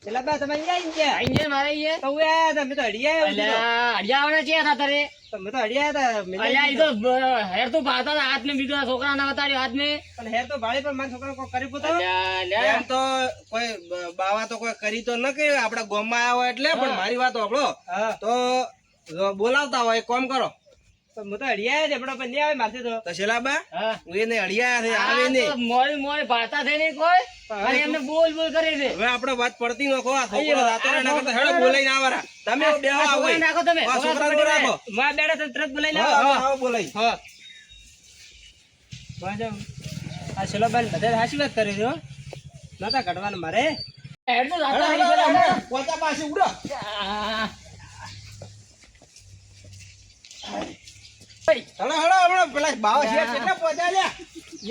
પેલા બા તમે અહીંયા આઈ ગયા મારે અહીંયા તો હું આયા હતા, મેં તો હડી આયા અલ્યા અડિયાવાના છે હતા તારે મેં તો હડી આયા હતા મેં અલ્યા ઈ તો હેર તો ભાતા હતા હાથ ને બીજો છોકરા ના વતાડ્યો હાથ ને પણ હેર તો ભાડે પણ મારા છોકરા કોઈ કરી પૂતો અલ્યા અલ્યા એમ તો કોઈ બાવા તો કોઈ કરી તો ન કે આપડા ગામમાં આવ્યા હોય એટલે પણ મારી વાત સાંભળો હા તો બોલાવતા હોય કોમ કરો તો હું તો હડી આયા છે પણ પણ નહીં આવે મારથી તો શેલા બા હા હું એને અડિયા છે આવે નહીં મોય મોય ભાતા થઈ નહીં કોઈ અને એમને બોલ બોલ કરે છે હવે આપણે વાત પડતી નખો આ છોકરા દાતો ના કરતા હેડો બોલાઈને આવરા તમે બેહો આ આવો છોકરા નાખો તમે આ છોકરા નો રાખો માં બેડા તો તરત બોલાઈ હા લાવો આવો બોલાઈ હા બાજુ આ છેલ્લો બેન બધા હાચી વાત કરી દો નતા કાઢવાના મારે હેડ તો હેડો, જાતા હેડો, રહી હેડો, પોતા પાસે ઉડો હેડો હેડો હમણાં પેલા બાવા છે કેટલા પોતા લ્યા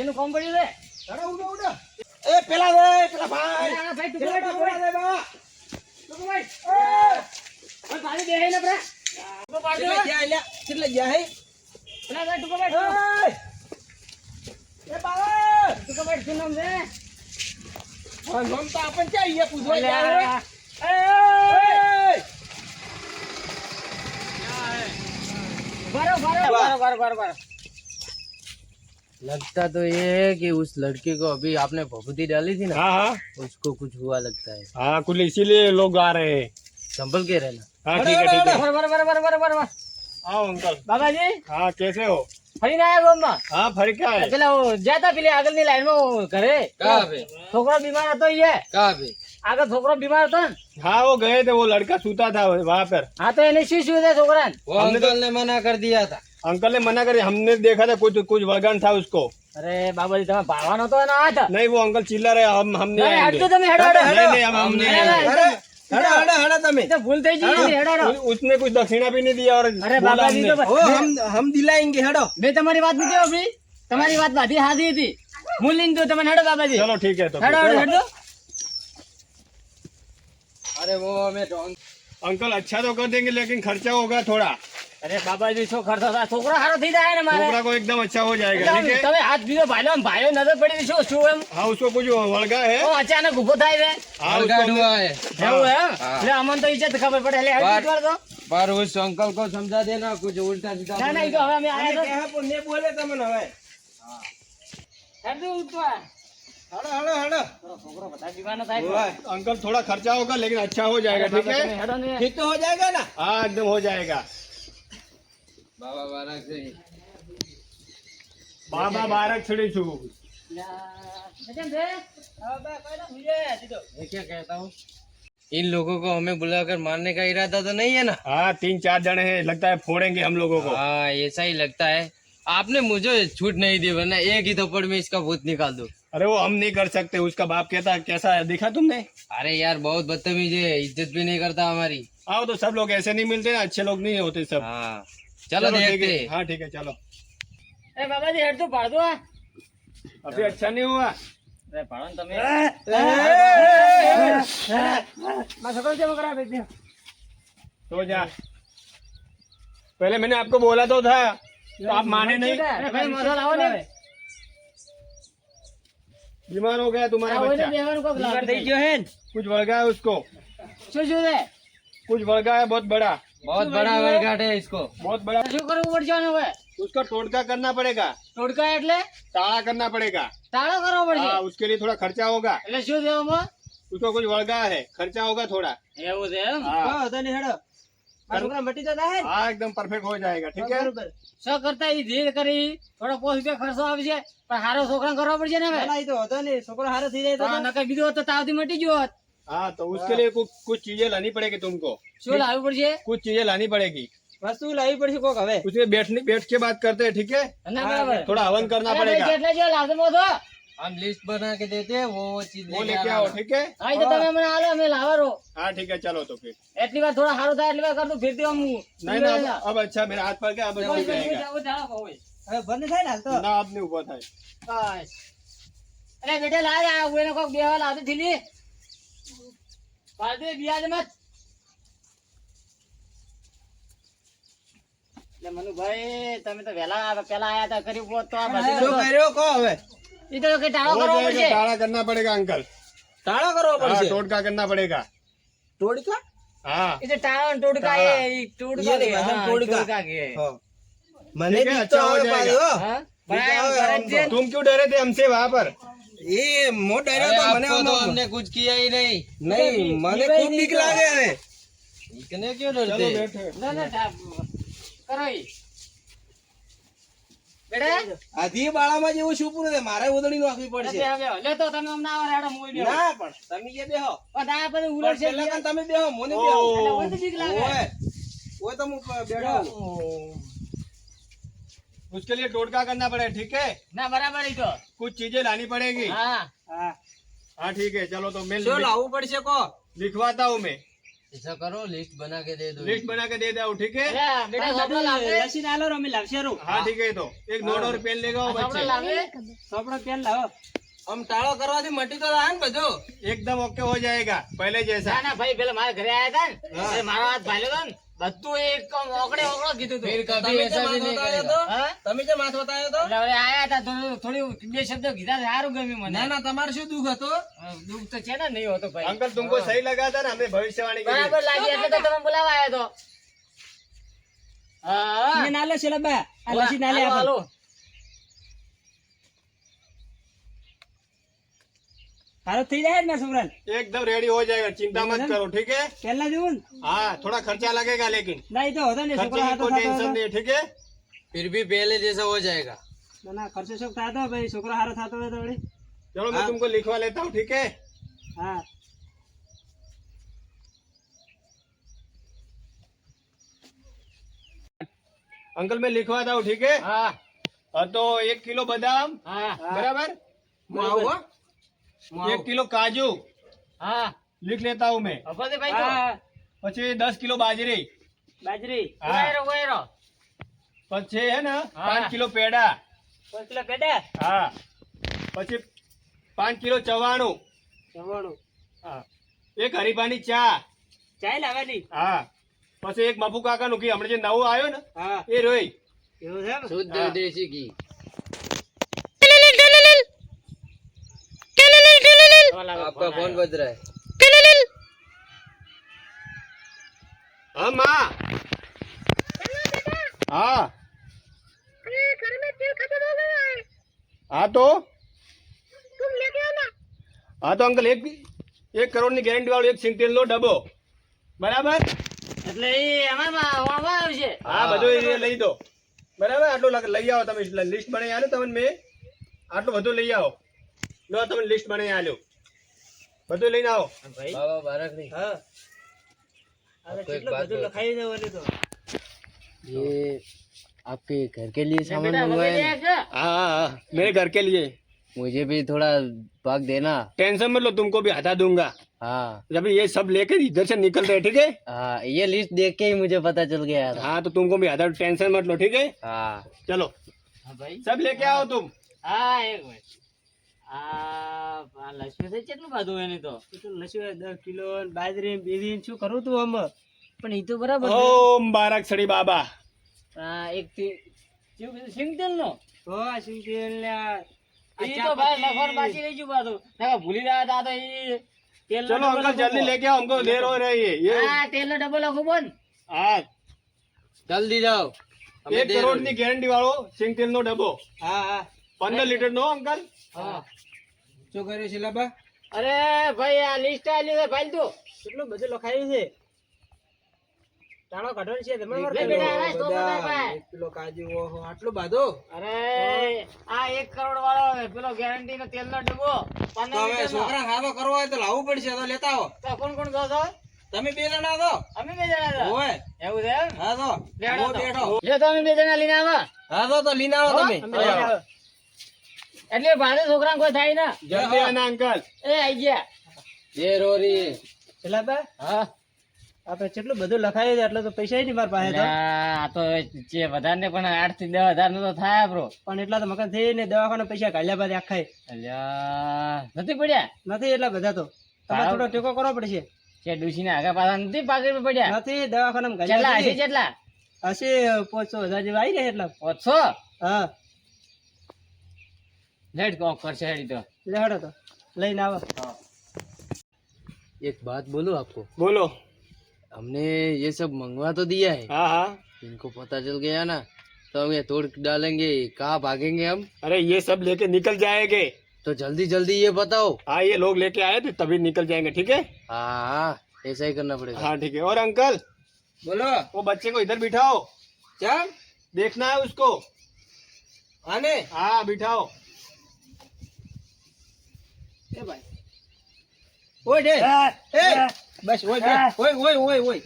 એનું કામ પડ્યું છે હેડો ઉડો ઉડો એ પેલા ભાઈ ભાઈ તું પેલા ભાઈ પેલા બાવા તું ભાઈ પાણી દે ને બરા તું પાડી કેટલે ગયા લ્યા કેટલે ગયા હે ના ભાઈ તું ભાઈ એ બાવા તું ભાઈ શું નામ છે હા નામ તો આપણ ક્યાં અહીંયા પૂછવા ગયા અલ્યા એ बारो बारो बारो बारो बारो बारो लगता तो ये है कि उस लड़के को अभी आपने भभूति डाली थी ना, हाँ हाँ उसको कुछ हुआ लगता है। हाँ कुल इसीलिए लोग आ रहे हैं। संभल के रहना। हाँ ठीक है ठीक है। बारो बारो बारो बारो बारो आओ अंकल। बाबाजी हाँ कैसे हो? ફરીને આયા ગોમમાં हाँ फर्क क्या है? પેલા જાતા પેલી આગળની લાઈનમાં ઘરે कहाँ पे? છોકરો બીમાર હતો ઈ कहाँ पे? આગળ છોકરો બીમાર હતો ને हाँ वो गए थे, वो लड़का सूता था वहाँ पर। હા तो એને શું છે છોકરાને वो अंकल ने मना कर दिया था। अंकल ने मना कर, हमने देखा था कुछ कुछ वरगान था उसको। અરે બાબાજી તમે ભાળવાનો તો એનો હાથ नहीं वो अंकल चिल्ला रहे, हम नहीं નહીં, आएंगे। હટજો તમે હેડો હેડો नहीं नहीं हम नहीं અરે, आएंगे। હેડો હેડો હેડો તમે એ તો ભૂલ થઈ ગઈ હેડો હેડો उसने कुछ दक्षिणा भी नहीं दिया और અરે बोला બાબાજી તો हमने। हम दिलाएंगे हेडो મેં તમારી વાત નથી સાંભળી તમારી વાત બધી સાચી હતી હું લઈને દઉં તમે હેડો બાબાજી चलो ठीक है तो હેડો फिर। હેડો હેડો अरे वो हमें तो अंकल अच्छा तो कर देंगे लेकिन खर्चा होगा थोड़ा। અરે બાબાજી શું ખર્ચો થાય છોકરો સારો થઈ જાય ને મારે छोकरा को एकदम अच्छा हो जाएगा ठीक है। તમે હાથ બીજો ભાઈલો ભાઈઓ નજર પડી હતી, શું શું એમ हाँ उसको कुछ वड़गा है। ઓ અચાનક ઉભો થાય છે हाँ वरगान उसको हुआ है। એવું એમ એટલે અમને તો ઈજ્જત ખબર પડે એટલે હેડ बार- ઉતવાર દો पर उस अंकल को समझा देना, कुछ उल्टा सीधा ના ના ઈ તો હવે અમે આયા તો ने बोले તમને હવે હેડ ઉતવાર હેડો હેડો હેડો છોકરો બધા દીવાનો થાય ओए, अंकल थोड़ा खर्चा होगा लेकिन अच्छा हो जाएगा ठीक તમે है। હેડો ને ठीक तो हो जाएगा ना हाँ एकदम हो जाएगा। बाबा बाराक से ही। बाबा बारक छड़ी छू। કેમ છે मैं क्या कहता हूँ, इन लोगों को हमें बुलाकर मारने का इरादा तो नहीं है ना? हाँ 3-4 जने हैं, लगता है फोड़ेंगे हम लोगों को। हाँ ऐसा ही लगता है। आपने मुझे छूट नहीं दी, वरना एक ही थप्पड़ में इसका भूत निकाल दो। अरे वो हम नहीं कर सकते, उसका बाप कहता है कैसा है दिखा तुमने। अरे यार बहुत बदतमीज है, इज्जत भी नहीं करता हमारी। आओ तो सब लोग ऐसे नहीं मिलते ना, अच्छे लोग नहीं होते सब। हाँ चलो ठीक देखते है। हैं। हाँ ठीक है चलो। એ બાબાજી હેડ તો પાડ દો આ. अभी अच्छा नहीं हुआ। અરે પાડો ને તમે મારા છોકરો કેમ કરાવે છે तो जा, पहले मैंने आपको बोला तो था, तो आप माने नहीं। અરે ભાઈ મસાલ આવો ને बीमार हो गया तुम्हारा આવો ને बच्चा, બેવાનું કોક બીમાર લાગે થઈ ગયો હે ને कुछ वड़गा है उसको, શું શું છે कुछ वड़गा है बहुत बड़ा, बहुत बड़ा वर्गाट है इसको। बहुत बड़ा। શું કરવું પડશે આને હવે उसका टोटका करना पड़ेगा, ટોડકા એટલે ताड़ा करना पड़ेगा। તાળો કરવો પડશે हाँ उसके लिए थोड़ा खर्चा होगा। એટલે શું દેવામાં उसको कुछ वड़गा है, खर्चा होगा थोड़ा। એવું છે એમ हाँ હા તો નહીં હેડો મારા છોકરા મટી જતા હે ને हाँ एकदम परफेक्ट हो जाएगा ठीक है। બરોબર શું કરતા ઈ ધીર કરી થોડો 5 રૂપિયા ખર્ચો આવશે પણ હારો છોકરા કરવો પડશે ને હવે ના, ઈ તો હતો નહીં છોકરો હારો થઈ જાય તો હા, નકર બીજો હોત તો તાવથી મટી ગયો હોત हाँ तो उसके लिए कुछ चीजें लानी पड़ेगी तुमको, શું લાવવું પડશે कुछ चीजें लानी पड़ेगी। વસ્તુ લાવવી પડશે કોક હવે उसमें बैठ के बात करते हैं ठीक है। ના બરાબર थोड़ा हवन करना અરે ભાઈ, पड़ेगा, કેટલા જેવા લાવશે મોઢો? हम लिस्ट बना के देते हैं, वो चीज वो लेके लेके आना। आओ ठीक है। હા, ઈ તો તમે મને હાલો અમે લાવરો हाँ ठीक है चलो तो फिर। એટલી વાર થોડા સારું થાય એટલી વાર કરતું ફિરતી આમ नहीं ना अब अच्छा मेरा हाथ पड़ गया, अब अच्छा हो जाएगा। હવે બંધ થાય ને હાલ તો ना अब नहीं हुआ था। અરે બેટા લાજ આ ઉભેને કોક બેવા લાવતી થીલી પાડે બિયાજ મત એટલે મનુભાઈ તમે તો પેલા આયા હતા કરી પોત તો આ બધી શું કર્યો કહો હવે ઈ તો કે ટાળો हो કરવો जाएगा, પડશે ताड़ा करना पड़ेगा अंकल। તાળો કરવો हाँ પડશે टोटका करना पड़ेगा। ટોડકા हाँ એ તો ટાવર ટોડકા એ ટોડકા એ કે ભાષા હા, ટોડકા. ટોડકા કે હા. મને ठीक है, બીક તો अच्छा हो આવે जाएगा. પાછો, હો. હા બીક પણ આવે આ આમ તો. तुम क्यों डरे थे हमसे वहाँ पर? એ મો ડર્યો अरे તો મને आपको तो આમ हमने कुछ किया ही नहीं નહીં મને ખૂબ બીક લાગે અરે इतने क्यों चलो डरते बैठे. ના ના કરો ઈ બેટા આધી બાળામાં જેવું શું પૂરું છે મારે ઉદડી નાખવી પડશે હવે લે તો તમે અમને આવો રેડો મોઈ બેહો ના પણ તમે જે બેહો પણ આ બધું પણ ઉલટ છે પેલા કાન તમે બેહો મને બેહો ઓહ. એટલે મને તો બીક લાગે ઓય ઓય તો હું બેઠો उसके लिए टोटका करना पड़ेगा, ठीक है? ના બરાબર ઈ તો कुछ चीजें लानी पड़ेगी. હા હા हाँ ठीक है, चलो तो मैं શું લાવવું પડશે કો लिखवाता हूँ मैं. ऐसा करो लिस्ट बना के दे दो लिस्ट बना के दे दो, ठीक है? અરે બેટા સોપડો લાવે લસીને આલો રમી લાવશે રું हाँ ठीक है. तो એક नोट और पेन लेगा वो સોપડો बच्चे. લાવે સોપડો પેન લાવો આમ ટાળો કરવાથી મટી તો જાય ને બધું एकदम ओके हो जाएगा पहले जैसा. ના ના ભાઈ પેલા મારા ઘરે આયા હતા ને મારો હાથ ભાલ્યો હતો ને બધું એક ઓકડે ઓકડો કીધું હતું फिर कभी ऐसा भी नहीं करेगा. હા તમે જે માથ બતાવ્યો તો એટલે હવે આયા હતા તો થોડી બે શબ્દો કીધા છે, સારું ગમ્યું મને ના ના તમારે શું દુઃખ હતું દુઃખ તો છે ને નહીં હોતો ભાઈ अंकल तुमको सही लगा था ना हमने भविष्यवाणी की थी. બરાબર લાગી એટલે તો તમે બોલાવા આવ્યા તો હા એને નાલો છે બા આ લસી નાલે હાલો, આપો હાલો. હારો થઈ જાય ને છોકરા एकदम रेडी हो जाएगा, चिंता मत करो, ठीक है? પેલા જેવું ને हाँ थोड़ा खर्चा लगेगा लेकिन ના ઈ તો હતો ને खर्चे છોકરા की હાથો कोई टेंशन થતો नहीं है, ठीक है? फिर भी पहले जैसा हो जाएगा ના ના ખર્ચો શોખ થતો ભાઈ છોકરો હારો થતો હોય તો વળી चलो मैं तुमको लिखवा लेता हूँ, ठीक है? હા अंकल मैं लिखवाता हूँ, ठीक है? હા हाँ तो 1 किलो बादाम હા बराबर, હું આવું હો હું 1 આવું. किलो काजू હા लिख लेता हूँ मैं. અફાદે ભાઈ તો હા પછી 10 કિલો બાજરી. બાજરી हाँ ઉવાયરો ઉવાયરો પછી है ना हाँ. 5 કિલો પેડા. 5 કિલો પેડા હા પછી 5 કિલો ચવાણું. જમવાનું હા એક હરીફાની ચા. ચાય લાવવાની હા પછી એક મફુ કાકાનું ઘી હમણાં જે નવું આવ્યો ને હા એ રોઈ. એવું છે ને? શુદ્ધ હા. દેશી ઘી आपका फोन बज रहा है હા માં. હા हाँ तो हाँ तो अंकल 1 કરોડ ની ગેરંટી વાળો એક સિંગતેલ નો ડબ્બો બરાબર. એટલે એ અમારમાં આવશે હા બધું એ લઈ દો બરાબર. આટલું લઈ આવો તમે લિસ્ટ બનાવી આલ્યો તમને મેં આટલું બધું લઈ આવો. લો તમે લિસ્ટ બનાવી આલ્યો બધું લઈને આવો. भाई बाबा बारक नहीं હા હવે તો એક કેટલું વાત બધું બોલ. લખાઈ દે ઓલી તો ये आपके घर के लिए सामान हाँ मंगवाया है? हाँ हाँ मेरे घर के लिए. मुझे भी थोड़ा भाग देना टेंशन मत लो तुमको भी हटा दूंगा. हाँ जब ये सब लेकर इधर से निकल रहे ठीक है. हाँ ये लिस्ट देख के ही मुझे पता चल गया था हाँ तो तुमको भी हटा टेंशन मत लो ठीक है. हाँ चलो भाई सब लेके आओ तुम. હા એક મિનિટ આ લક્ષ્મી છે કેટલું બધું એની તો કેટલું લસ્યું હોય 10 કિલો ને બાજરી ને બીજી ને શું કરું તું આમ પણ એ તો બરાબર છે. ओम बारक सड़ी बाबा. આ એક સિંગતેલ નો તો આ સિંગતેલ ને આ એ તો ભાઈ લખવાનું બાકી રહી ગયું પાછું નકર ભૂલી રહ્યા હતા તો એ તેલ चलो अंकल जल्दी लेके आओ हमको देर हो रही है ये. હા તેલ નો ડબ્બો લખો બોલ हाँ જલ્દી જાઓ 1 કરોડ ની ગેરંટી વાળો સિંગતેલ નો ડબ્બો હા હા 15 લીટર નો અંકલ. હા શું કર્યું છે લાબા અરે ભાઈ આ લિસ્ટ આલ્યું છે ફાઇલ તો કેટલું બધું લખાયું છે તાળો કાઢવાનો છે તમે લે બેટા રાજ તો બતાય ભાઈ 1 કિલો કાજુ ઓહો આટલું બધું અરે આ 1 કરોડ વાળો પેલો ગેરંટી નો તેલ નો ડબ્બો 15 તો હવે લીટર નો. છોકરા ખાવા કરવો હોય તો લાવવું પડશે તો લેતા આવો તો કોણ કોણ ગયો છો તમે બે જણા તો અમે બે જણા હતા ઓય એવું છે એમ? હા તો લેડો હું તો. બેઠો લે તો અમે બે જણા લઈને આવા હા તો લઈને આવો તમે અમે લઈને આવો. એટલે ભાડે છોકરા કોઈ થાય ના जल्दी आना अंकल. એ આઈ ગયા એ રોરી છે લાબા હા આપણે કેટલું બધું લખાયું છે એટલે તો પૈસા નહીં મારા પાસે તો આ તો જે વધારે ને પણ 8 થી 10,000 નું તો થાય બ્રો પણ એટલા તો મકાન થઈ ને દવાખાના પૈસા કાઢ્યા બાદ આખાય અલ્યા નથી પડ્યા નથી એટલા બધા તો તમારે ભાવ- થોડો ટેકો કરવો પડશે કે ડુસી ને આગા પાછા નથી પાકીટ પડ્યા નથી દવાખાનામાં કેટલા હશે કાઢ્યા કેટલા હશે 500,000 જેવા આવી ને એટલા 500 હા લેટ કોક કરશે હેડી તો લે હડો તો લઈને આવો एक बात बोलूं आपको, बोलो। हमने ये सब मंगवा तो दिया है, हाँ हाँ, इनको पता चल गया ना तो हम ये तोड़ डालेंगे, कहाँ भागेंगे हम? अरे ये सब लेके निकल जाएंगे। तो जल्दी जल्दी ये बताओ। हाँ, ये लोग लेके आए थे तभी निकल जाएंगे, ठीक है। हाँ ऐसा ही करना पड़ेगा। हाँ ठीक है। और अंकल, बोलो वो बच्चे को इधर बिठाओ, चल देखना है उसको। आने हाँ बिठाओ। ए भाई ओए दे ए बस ओए बे ओए ओए ओए ओए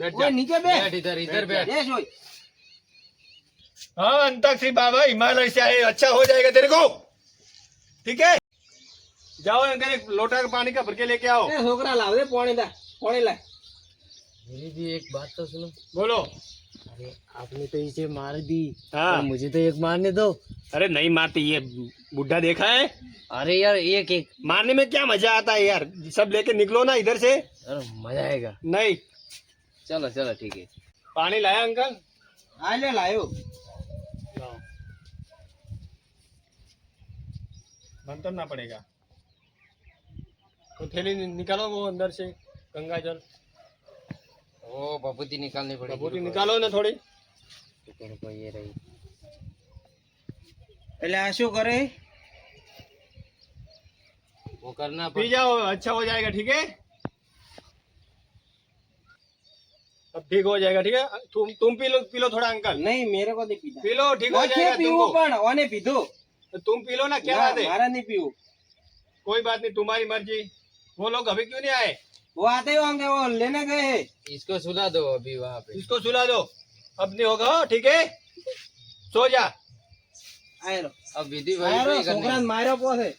बैठ ओए जा। नीचे बे बैठ इधर, इधर बैठ। यस ओए हाँ अंताक्षरी बाबा हिमालय से आए, अच्छा हो जाएगा तेरे को, ठीक है। जाओ अंकल, एक लोटा का पानी का भर के लेके आओ। ए छोकरा लाव दे पानी ला मेरी भी एक बात तो सुनो। बोलो। अरे आपने तो इसे मार दी, हाँ। तो मुझे तो एक मारने दो। अरे नहीं मारती, ये बुढ़ा देखा है, अरे यार एक एक, मारने में क्या मजा आता है यार। सब लेके निकलो ना इधर से। अरे मजा आएगा। नहीं, चलो चलो ठीक है। पानी लाया अंकल? आ ले लायो बंद करना पड़ेगा। तो थैली निकालो वो अंदर से, गंगा जल। ओ बबूती निकालनी पड़ेगी। बबूती निकालो ना थोड़ी। रुको, ये रही। એટલે આ શું કરે वो करना पी जाओ, अच्छा हो जाएगा, ठीक है। अब ठीक हो जाएगा, ठीक है। तुम पी लो थोड़ा अंकल। નહીં મેરે કો નહીં પીધા पी लो, ठीक हो ઓછે जाएगा પીવું तुमको। પણ ઓને પીધું तो तुम पी लो ना, क्या बात है। મારે નહીં પીવું कोई बात नहीं, तुम्हारी मर्जी। वो लोग अभी क्यों नहीं आए? वो आते ही होंगे वो लेने गए हैं इसको सुला दो अभी वहाँ पे। इसको सुला दो, अब नहीं होगा, ठीक है। सो जा। आए रो अब विधि आए रो वही करनी છોકરાને है। માર્યો પોસે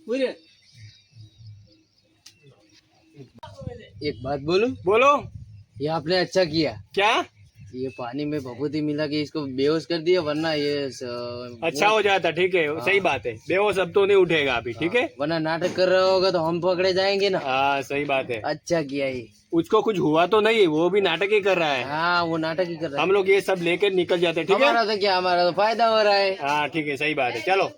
પૂરે एक बात बोलूं, बोलो। ये आपने अच्छा किया, क्या? ये पानी में भभूति मिला के इसको बेहोश कर दिया, वरना ये अच्छा हो जाता, ठीक है। सही बात है, बेहोश अब तो नहीं उठेगा अभी, ठीक है। वरना नाटक कर रहा होगा तो हम पकड़े जाएंगे ना। हाँ सही बात है। अच्छा किया ये। उसको कुछ हुआ तो नहीं, वो भी नाटक ही कर रहा है। हाँ वो नाटक ही कर रहा है। हम लोग ये सब लेकर निकल जाते हैं, ठीक है। हमारा तो क्या, हमारा तो फायदा हो रहा है। हाँ ठीक है, सही बात है, चलो।